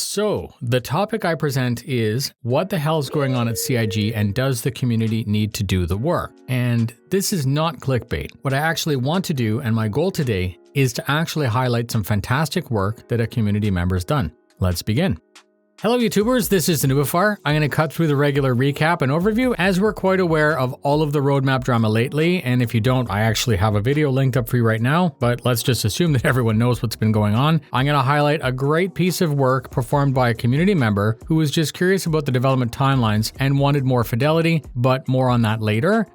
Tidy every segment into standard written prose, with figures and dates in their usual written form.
So, the topic I present is what the hell's going on at CIG and does the community need to do the work? And this is not clickbait. What I actually want to do and my goal today is to actually highlight some fantastic work that a community member's done. Let's begin. Hello YouTubers, this is the noobifier. I'm going to cut through the regular recap and overview as we're quite aware of all of the roadmap drama lately, and if you don't, I actually have a video linked up for you right now, but let's just assume that everyone knows what's been going on. I'm going to highlight a great piece of work performed by a community member who was just curious about the development timelines and wanted more fidelity, but more on that later.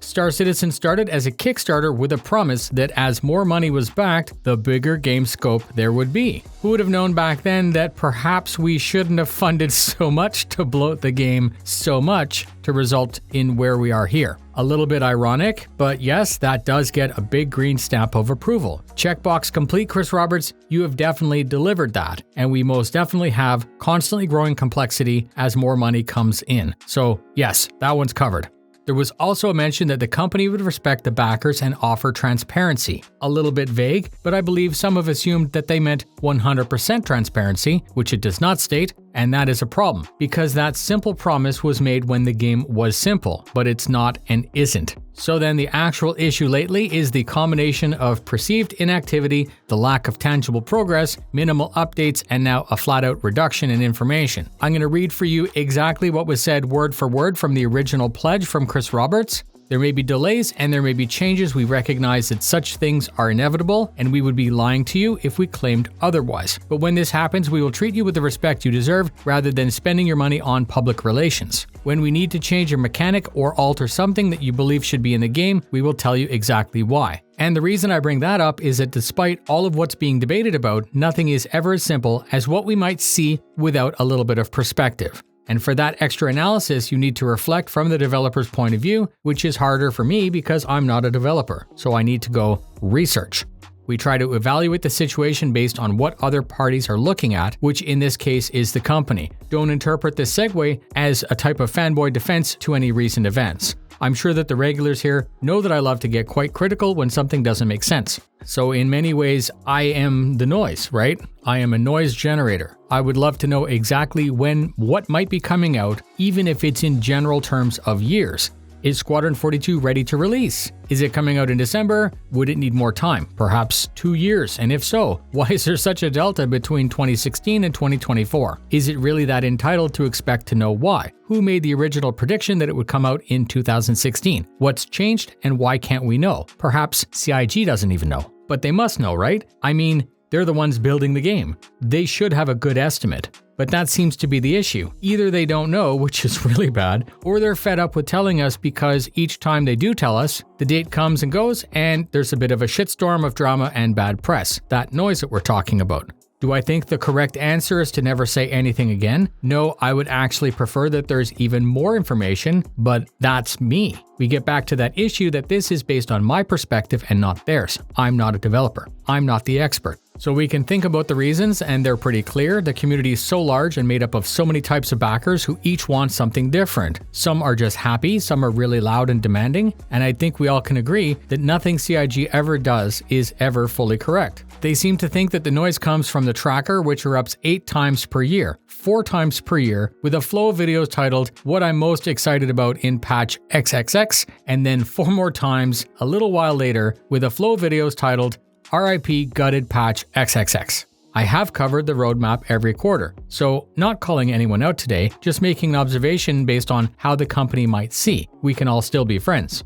Starcitizen started as a Kickstarter with a promise that as more money was backed, the bigger game scope there would be. Who would have known back then that perhaps we shouldn't have funded so much to bloat the game so much to result in where we are here? A little bit ironic, but yes, that does get a big green stamp of approval. Checkbox complete, Chris Roberts, you have definitely delivered that. And we most definitely have constantly growing complexity as more money comes in. So yes, that one's covered. There was also a mention that the company would respect the backers and offer transparency. A little bit vague, but I believe some have assumed that they meant 100% transparency, which it does not state, and that is a problem, because that simple promise was made when the game was simple, but it's not and isn't. So then the actual issue lately is the combination of perceived inactivity, the lack of tangible progress, minimal updates, and now a flat-out reduction in information. I'm going to read for you exactly what was said word for word from the original pledge from Chris Roberts. There may be delays and there may be changes. We recognize that such things are inevitable, and we would be lying to you if we claimed otherwise. But when this happens, we will treat you with the respect you deserve rather than spending your money on public relations. When we need to change your mechanic or alter something that you believe should be in the game, we will tell you exactly why. And the reason I bring that up is that despite all of what's being debated about, nothing is ever as simple as what we might see without a little bit of perspective. And for that extra analysis, you need to reflect from the developer's point of view, which is harder for me because I'm not a developer. So I need to go research. We try to evaluate the situation based on what other parties are looking at, which in this case is the company. Don't interpret this segue as a type of fanboy defense to any recent events. I'm sure that the regulars here know that I love to get quite critical when something doesn't make sense. So in many ways, I am the noise, right? I am a noise generator. I would love to know exactly when what might be coming out, even if it's in general terms of years. Is Squadron 42 ready to release? Is it coming out in December? Would it need more time? Perhaps 2 years? And if so, why is there such a delta between 2016 and 2024? Is it really that entitled to expect to know why? Who made the original prediction that it would come out in 2016? What's changed and why can't we know? Perhaps CIG doesn't even know. But they must know, right? I mean, they're the ones building the game. They should have a good estimate. But that seems to be the issue. Either they don't know, which is really bad, or they're fed up with telling us because each time they do tell us, the date comes and goes and there's a bit of a shitstorm of drama and bad press. That noise that we're talking about. Do I think the correct answer is to never say anything again? No, I would actually prefer that there's even more information, but that's me. We get back to that issue that this is based on my perspective and not theirs. I'm not a developer. I'm not the expert. So we can think about the reasons, and they're pretty clear. The community is so large and made up of so many types of backers who each want something different. Some are just happy, some are really loud and demanding, and I think we all can agree that nothing CIG ever does is ever fully correct. They seem to think that the noise comes from the tracker, which erupts 8 times per year, 4 times per year, with a flow of videos titled, "What I'm Most Excited About in Patch XXX," and then 4 more times a little while later with a flow of videos titled, "RIP Gutted Patch XXX." I have covered the roadmap every quarter, so not calling anyone out today, just making an observation based on how the company might see. We can all still be friends.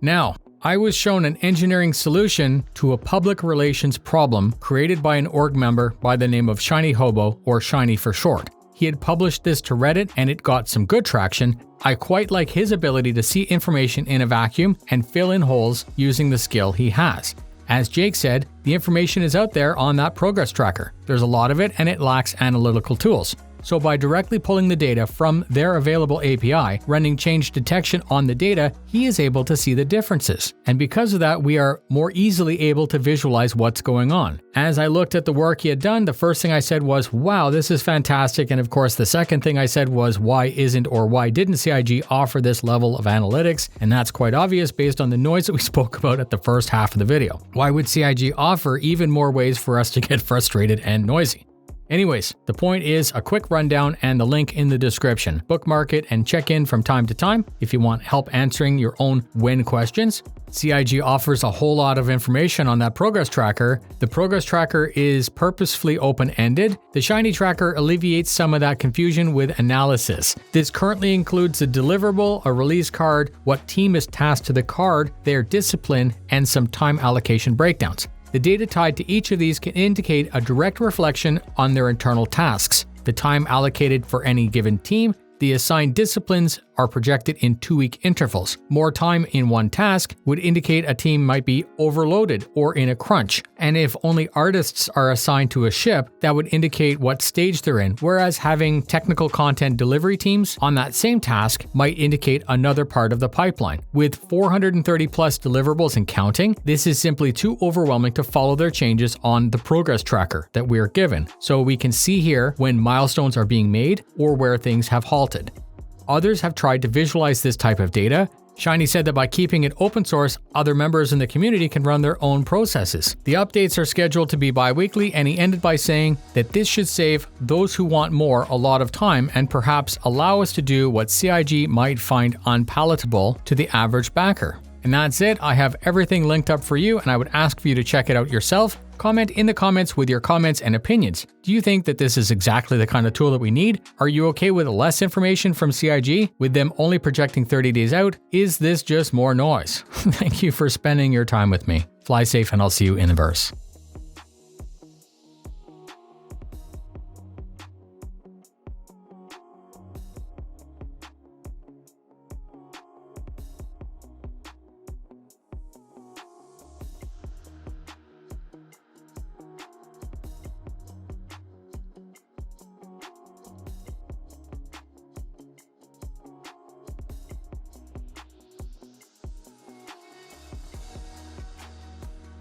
Now, I was shown an engineering solution to a public relations problem created by an org member by the name of Shiny Hobo, or Shiny for short. He had published this to Reddit and it got some good traction. I quite like his ability to see information in a vacuum and fill in holes using the skill he has. As Jake said, the information is out there on that progress tracker. There's a lot of it and it lacks analytical tools. So by directly pulling the data from their available API, running change detection on the data, he is able to see the differences. And because of that, we are more easily able to visualize what's going on. As I looked at the work he had done, the first thing I said was, wow, this is fantastic. And of course, the second thing I said was, why isn't or why didn't CIG offer this level of analytics? And that's quite obvious based on the noise that we spoke about at the first half of the video. Why would CIG offer even more ways for us to get frustrated and noisy? Anyways, the point is a quick rundown and the link in the description. Bookmark it and check in from time to time if you want help answering your own when questions. CIG offers a whole lot of information on that progress tracker. The progress tracker is purposefully open-ended. The Shiny tracker alleviates some of that confusion with analysis. This currently includes a deliverable, a release card, what team is tasked to the card, their discipline, and some time allocation breakdowns. The data tied to each of these can indicate a direct reflection on their internal tasks, the time allocated for any given team. The assigned disciplines are projected in 2-week intervals. More time in one task would indicate a team might be overloaded or in a crunch. And if only artists are assigned to a ship, that would indicate what stage they're in, whereas having technical content delivery teams on that same task might indicate another part of the pipeline. With 430 plus deliverables and counting, this is simply too overwhelming to follow their changes on the progress tracker that we are given. So we can see here when milestones are being made or where things have halted. Others have tried to visualize this type of data. Shiny said that by keeping it open source, other members in the community can run their own processes. The updates are scheduled to be bi-weekly, and he ended by saying that this should save those who want more a lot of time and perhaps allow us to do what CIG might find unpalatable to the average backer. And that's it. I have everything linked up for you, and I would ask for you to check it out yourself. Comment in the comments with your comments and opinions. Do you think that this is exactly the kind of tool that we need? Are you okay with less information from CIG, with them only projecting 30 days out? Is this just more noise? Thank you for spending your time with me. Fly safe, and I'll see you in the verse.